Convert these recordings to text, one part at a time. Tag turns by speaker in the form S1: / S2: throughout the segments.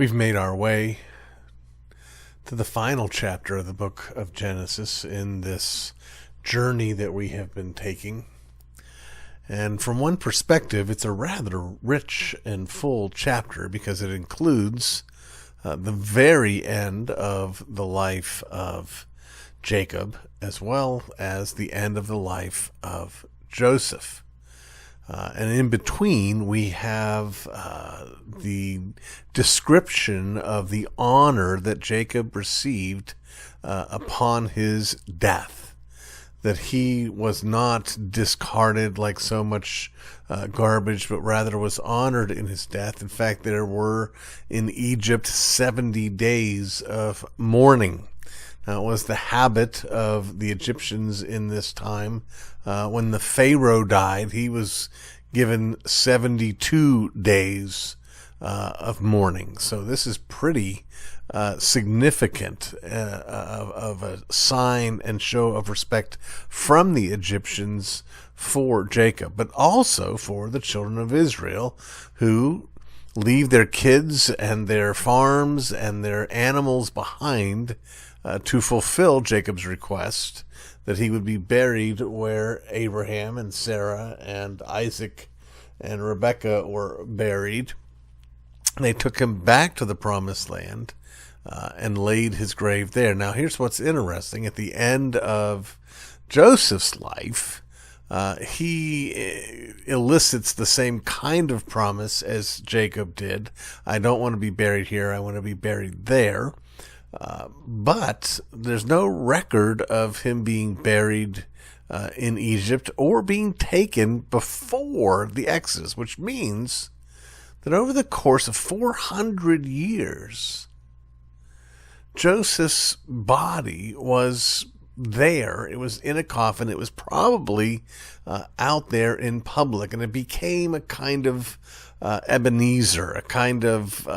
S1: We've made our way to the final chapter of the book of Genesis in this journey that we have been taking. And from one perspective, it's a rather rich and full chapter because it includes the very end of the life of Jacob as well as the end of the life of Joseph. And in between, we have the description of the honor that Jacob received upon his death, that he was not discarded like so much garbage, but rather was honored in his death. In fact, there were in Egypt 70 days of mourning. Now, it was the habit of the Egyptians in this time. When the Pharaoh died, he was given 72 days of mourning. So this is pretty significant of a sign and show of respect from the Egyptians for Jacob, but also for the children of Israel who leave their kids and their farms and their animals behind to fulfill Jacob's request that he would be buried where Abraham and Sarah and Isaac and Rebekah were buried. They took him back to the promised land and laid his grave there. Now, here's what's interesting. At the end of Joseph's life, he elicits the same kind of promise as Jacob did. I don't want to be buried here. I want to be buried there. But there's no record of him being buried in Egypt or being taken before the Exodus, which means that over the course of 400 years, Joseph's body was there. It was in a coffin. It was probably out there in public, and it became a kind of Ebenezer, a kind of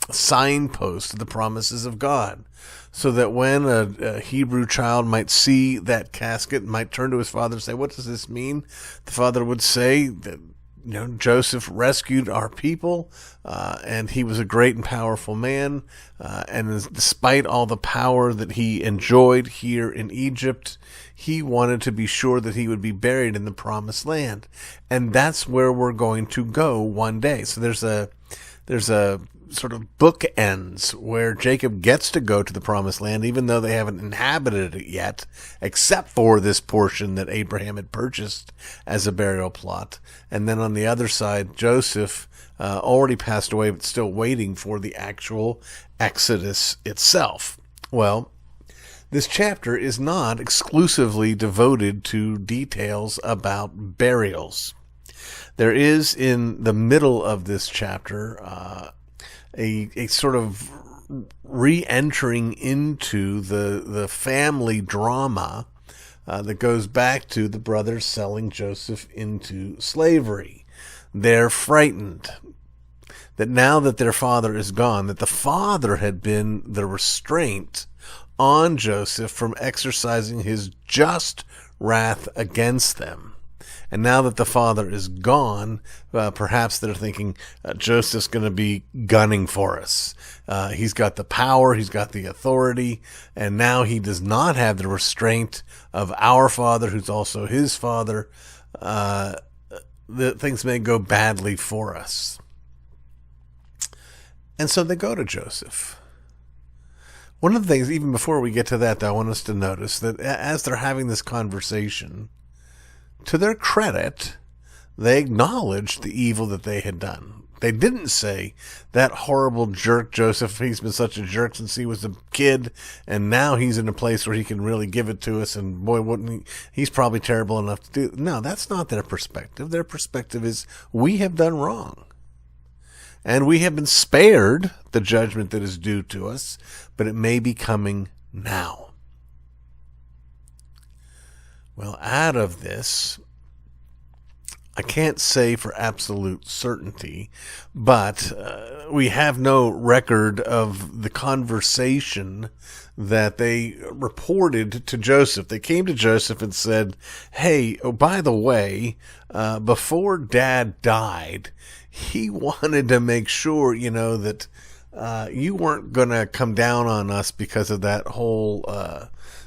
S1: signpost to the promises of God, so that when a Hebrew child might see that casket, might turn to his father and say, "What does this mean?" The father would say that, Joseph rescued our people, and he was a great and powerful man, and despite all the power that he enjoyed here in Egypt, he wanted to be sure that he would be buried in the promised land, and that's where we're going to go one day. So there's a sort of bookends where Jacob gets to go to the promised land, even though they haven't inhabited it yet, except for this portion that Abraham had purchased as a burial plot. And then on the other side, Joseph already passed away, but still waiting for the actual Exodus itself. Well, this chapter is not exclusively devoted to details about burials. There is in the middle of this chapter a sort of re-entering into the family drama that goes back to the brothers selling Joseph into slavery. They're frightened that now that their father is gone, that the father had been the restraint on Joseph from exercising his just wrath against them. And now that the father is gone, perhaps they're thinking Joseph's going to be gunning for us. He's got the power, he's got the authority, and now he does not have the restraint of our father, who's also his father. That things may go badly for us. And so they go to Joseph. One of the things, even before we get to that, I want us to notice that as they're having this conversation, to their credit, they acknowledged the evil that they had done. They didn't say, "That horrible jerk Joseph, he's been such a jerk since he was a kid, and now he's in a place where he can really give it to us, and boy, wouldn't he, he's probably terrible enough to do." No, that's not their perspective. Their perspective is, we have done wrong, and we have been spared the judgment that is due to us, but it may be coming now. Well, out of this, I can't say for absolute certainty, but we have no record of the conversation that they reported to Joseph. They came to Joseph and said, "Hey, oh, by the way, before Dad died, he wanted to make sure, that you weren't going to come down on us because of that whole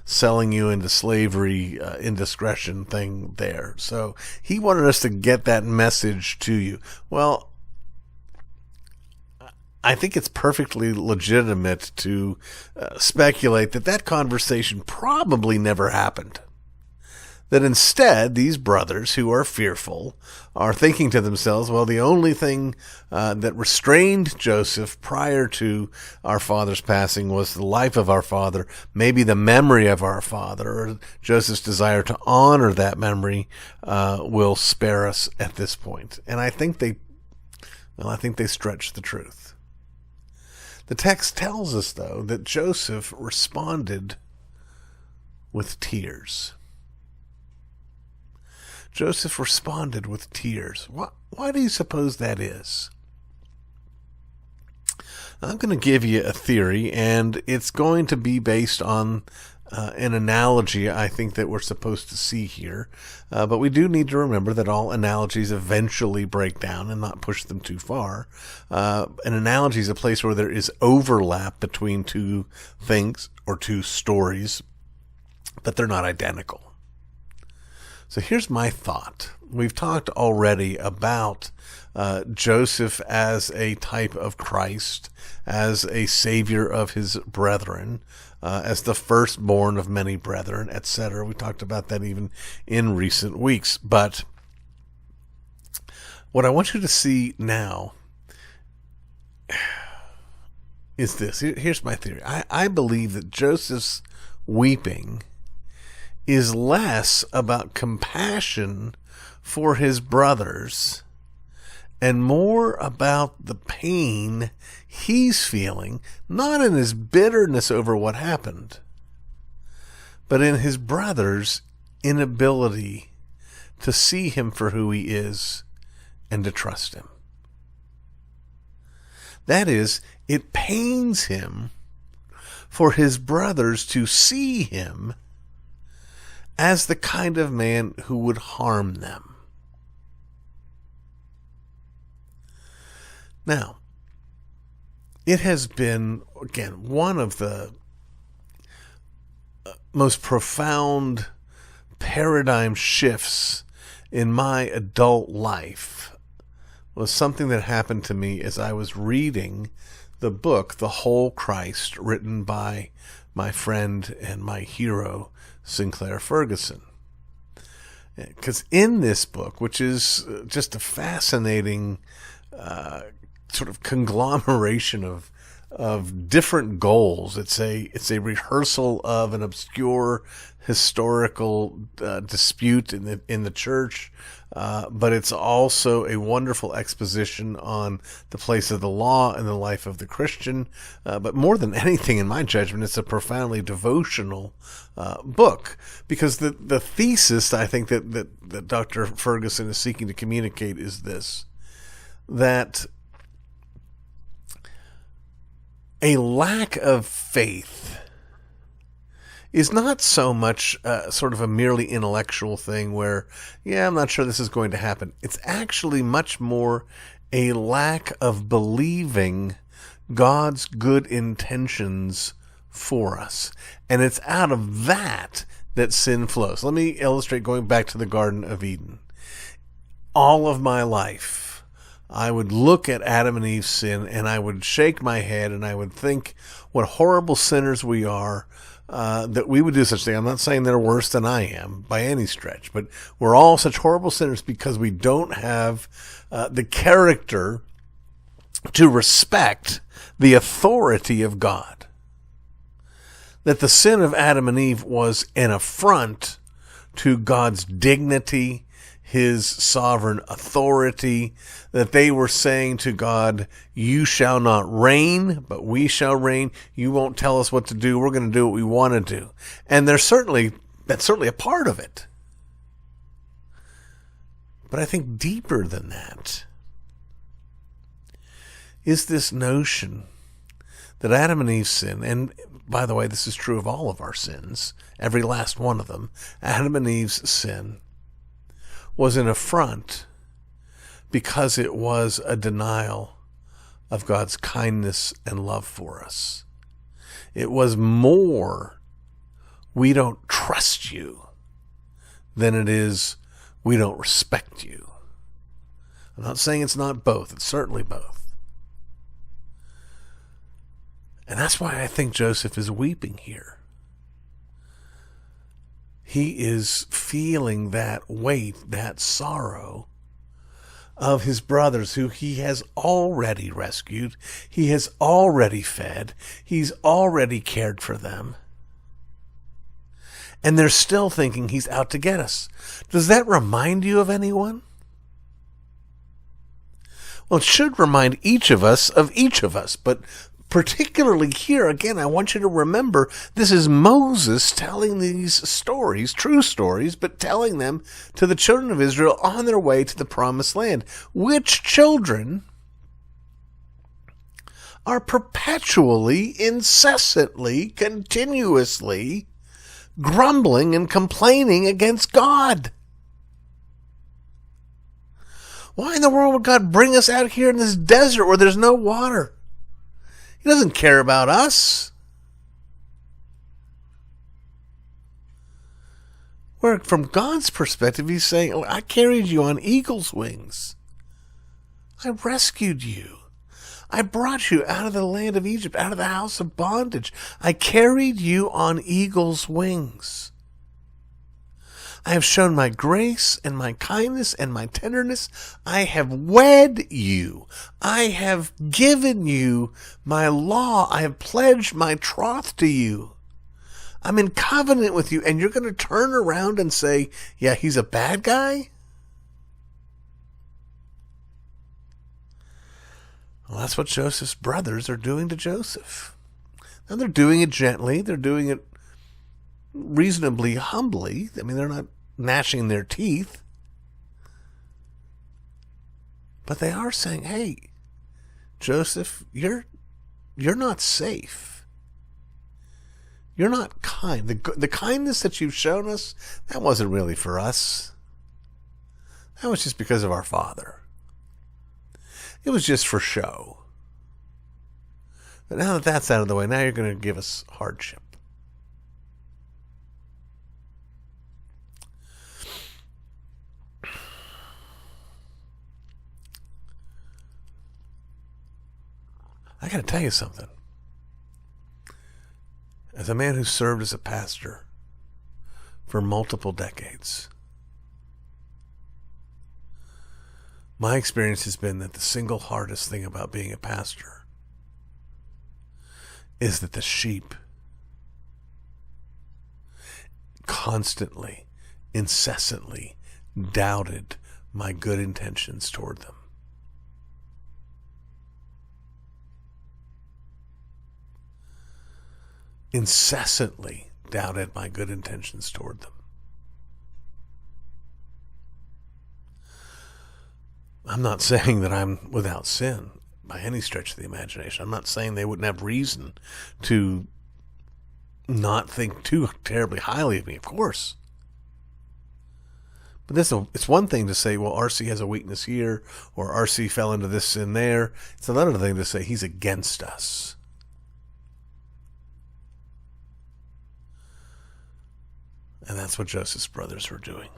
S1: selling you into slavery indiscretion thing there. So he wanted us to get that message to you. Well, I think it's perfectly legitimate to speculate that that conversation probably never happened. That instead, these brothers who are fearful are thinking to themselves, well, the only thing that restrained Joseph prior to our father's passing was the life of our father, maybe the memory of our father, or Joseph's desire to honor that memory will spare us at this point. And I think they stretch the truth. The text tells us, though, that Joseph responded with tears. Joseph responded with tears. Why do you suppose that is? I'm going to give you a theory, and it's going to be based on an analogy I think that we're supposed to see here. But we do need to remember that all analogies eventually break down and not push them too far. An analogy is a place where there is overlap between two things or two stories, but they're not identical. So here's my thought. We've talked already about Joseph as a type of Christ, as a savior of his brethren, as the firstborn of many brethren, etc. We talked about that even in recent weeks. But what I want you to see now is this. Here's my theory. I believe that Joseph's weeping is less about compassion for his brothers and more about the pain he's feeling, not in his bitterness over what happened, but in his brothers' inability to see him for who he is and to trust him. That is, it pains him for his brothers to see him as the kind of man who would harm them. Now, it has been, again, one of the most profound paradigm shifts in my adult life was something that happened to me as I was reading the book, The Whole Christ, written by my friend and my hero, Sinclair Ferguson. Because in this book, which is just a fascinating sort of conglomeration of different goals, it's a rehearsal of an obscure historical dispute in the church, but it's also a wonderful exposition on the place of the law in the life of the Christian. But more than anything, in my judgment, it's a profoundly devotional book, because the thesis I think that Dr. Ferguson is seeking to communicate is this: that a lack of faith is not so much sort of a merely intellectual thing where, yeah, I'm not sure this is going to happen. It's actually much more a lack of believing God's good intentions for us. And it's out of that sin flows. Let me illustrate, going back to the Garden of Eden. All of my life, I would look at Adam and Eve's sin and I would shake my head and I would think what horrible sinners we are, that we would do such a thing. I'm not saying they're worse than I am by any stretch, but we're all such horrible sinners because we don't have the character to respect the authority of God. That the sin of Adam and Eve was an affront to God's dignity, his sovereign authority, that they were saying to God, you shall not reign, but we shall reign. You won't tell us what to do. We're going to do what we want to do. And that's certainly a part of it. But I think deeper than that is this notion that Adam and Eve's sin, and by the way, this is true of all of our sins, every last one of them, Adam and Eve's sin was an affront because it was a denial of God's kindness and love for us. It was more, we don't trust you, than it is, we don't respect you. I'm not saying it's not both. It's certainly both. And that's why I think Joseph is weeping here. He is feeling that weight, that sorrow of his brothers who he has already rescued. He has already fed. He's already cared for them. And they're still thinking he's out to get us. Does that remind you of anyone? Well, it should remind each of us of each of us, but particularly here, again, I want you to remember this is Moses telling these stories, true stories, but telling them to the children of Israel on their way to the promised land. Which children are perpetually, incessantly, continuously grumbling and complaining against God. Why in the world would God bring us out here in this desert where there's no water? He doesn't care about us. Where from God's perspective, he's saying, oh, I carried you on eagle's wings. I rescued you. I brought you out of the land of Egypt, out of the house of bondage. I carried you on eagle's wings. I have shown my grace and my kindness and my tenderness. I have wed you. I have given you my law. I have pledged my troth to you. I'm in covenant with you, and you're going to turn around and say, yeah, he's a bad guy? Well, that's what Joseph's brothers are doing to Joseph. Now, they're doing it gently. They're doing it reasonably humbly. I mean, they're not gnashing their teeth. But they are saying, hey, Joseph, you're not safe. You're not kind. The kindness that you've shown us, that wasn't really for us. That was just because of our father. It was just for show. But now that that's out of the way, now you're going to give us hardship. I got to tell you something. As a man who served as a pastor for multiple decades, my experience has been that the single hardest thing about being a pastor is that the sheep constantly, incessantly doubted my good intentions toward them. Incessantly doubted my good intentions toward them. I'm not saying that I'm without sin by any stretch of the imagination. I'm not saying they wouldn't have reason to not think too terribly highly of me, of course. But it's one thing to say, well, RC has a weakness here, or RC fell into this sin there. It's another thing to say he's against us. And that's what Joseph's brothers were doing.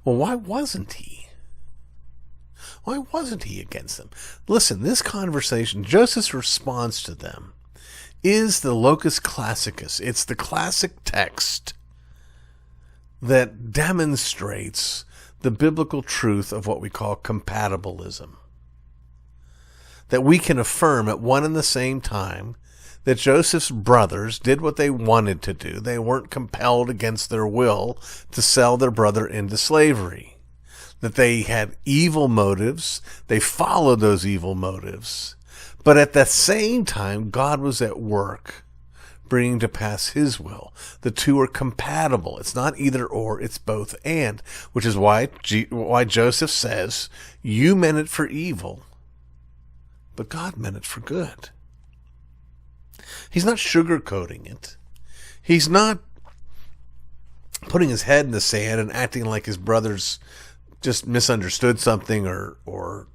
S1: Well, why wasn't he? Why wasn't he against them? Listen, this conversation, Joseph's response to them, is the locus classicus. It's the classic text that demonstrates the biblical truth of what we call compatibilism. That we can affirm at one and the same time that Joseph's brothers did what they wanted to do. They weren't compelled against their will to sell their brother into slavery. That they had evil motives. They followed those evil motives. But at the same time, God was at work bringing to pass his will. The two are compatible. It's not either or, it's both and. Which is why Joseph says, you meant it for evil, but God meant it for good. He's not sugarcoating it. He's not putting his head in the sand and acting like his brothers just misunderstood something or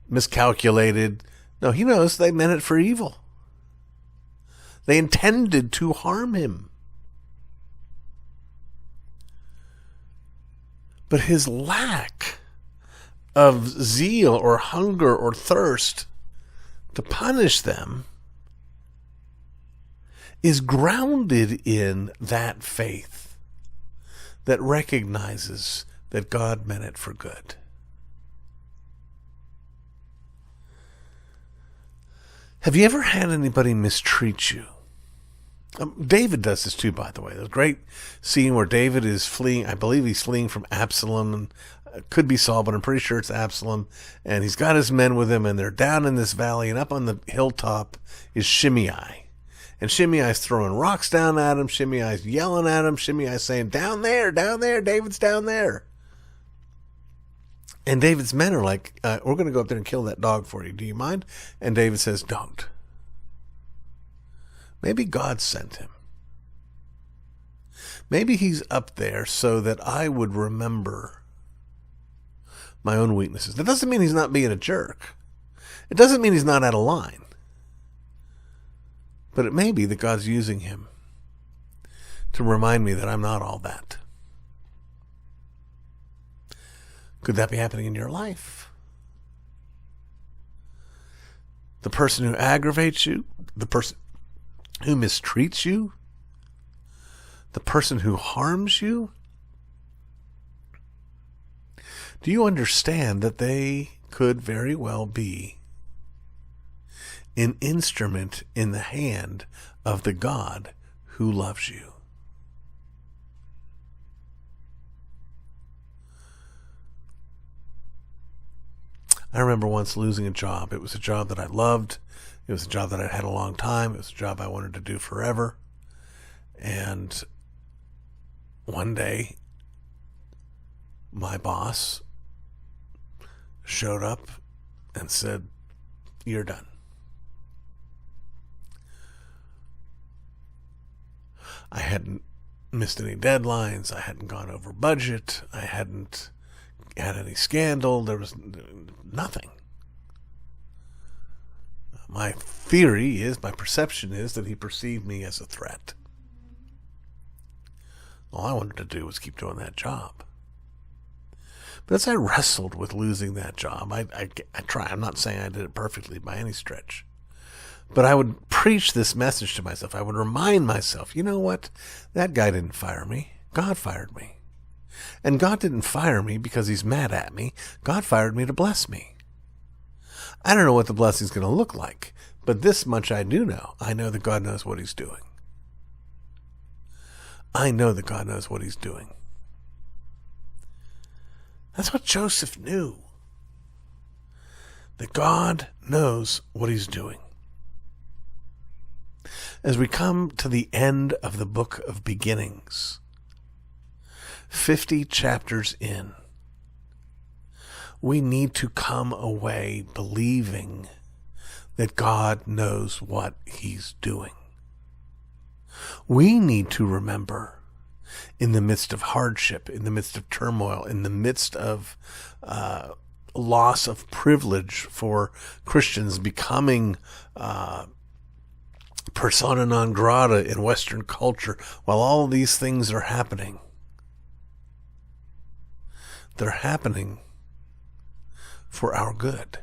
S1: miscalculated. No, he knows they meant it for evil. They intended to harm him. But his lack of zeal or hunger or thirst to punish them is grounded in that faith that recognizes that God meant it for good. Have you ever had anybody mistreat you? David does this too, by the way. There's a great scene where David is fleeing. I believe he's fleeing from Absalom, and it could be Saul, but I'm pretty sure it's Absalom. And he's got his men with him, and they're down in this valley, and up on the hilltop is Shimei. And Shimei's throwing rocks down at him. Shimei's yelling at him. Shimei's saying, down there, David's down there. And David's men are like, we're going to go up there and kill that dog for you. Do you mind? And David says, don't. Maybe God sent him. Maybe he's up there so that I would remember my own weaknesses. That doesn't mean he's not being a jerk. It doesn't mean he's not out of line. But it may be that God's using him to remind me that I'm not all that. Could that be happening in your life? The person who aggravates you, the person who mistreats you, the person who harms you, do you understand that they could very well be an instrument in the hand of the God who loves you? I remember once losing a job. It was a job that I loved. It was a job that I'd had a long time. It was a job I wanted to do forever. And one day, my boss showed up and said, "You're done." I hadn't missed any deadlines. I hadn't gone over budget. I hadn't had any scandal. There was nothing. My theory is, my perception is that he perceived me as a threat. All I wanted to do was keep doing that job. But as I wrestled with losing that job, I try. I'm not saying I did it perfectly by any stretch. But I would preach this message to myself. I would remind myself, you know what? That guy didn't fire me. God fired me. And God didn't fire me because he's mad at me. God fired me to bless me. I don't know what the blessing's going to look like, but this much I do know. I know that God knows what he's doing. I know that God knows what he's doing. That's what Joseph knew. That God knows what he's doing. As we come to the end of the book of beginnings, 50 chapters in, we need to come away believing that God knows what he's doing. We need to remember, in the midst of hardship, in the midst of turmoil, in the midst of loss of privilege for Christians becoming persona non grata in Western culture, while all these things are happening, they're happening for our good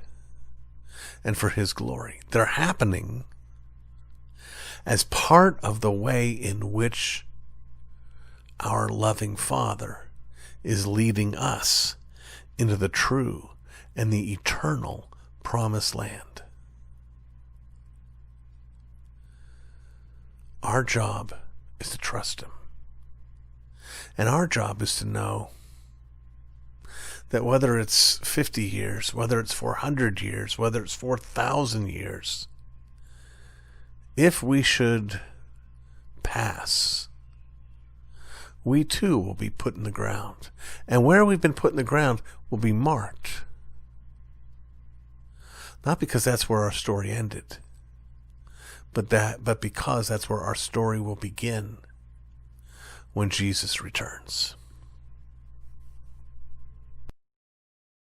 S1: and for his glory. They're happening as part of the way in which our loving Father is leading us into the true and the eternal promised land. Our job is to trust him. And our job is to know that whether it's 50 years, whether it's 400 years, whether it's 4,000 years, if we should pass, we too will be put in the ground. And where we've been put in the ground will be marked. Not because that's where our story ended, but because that's where our story will begin when Jesus returns.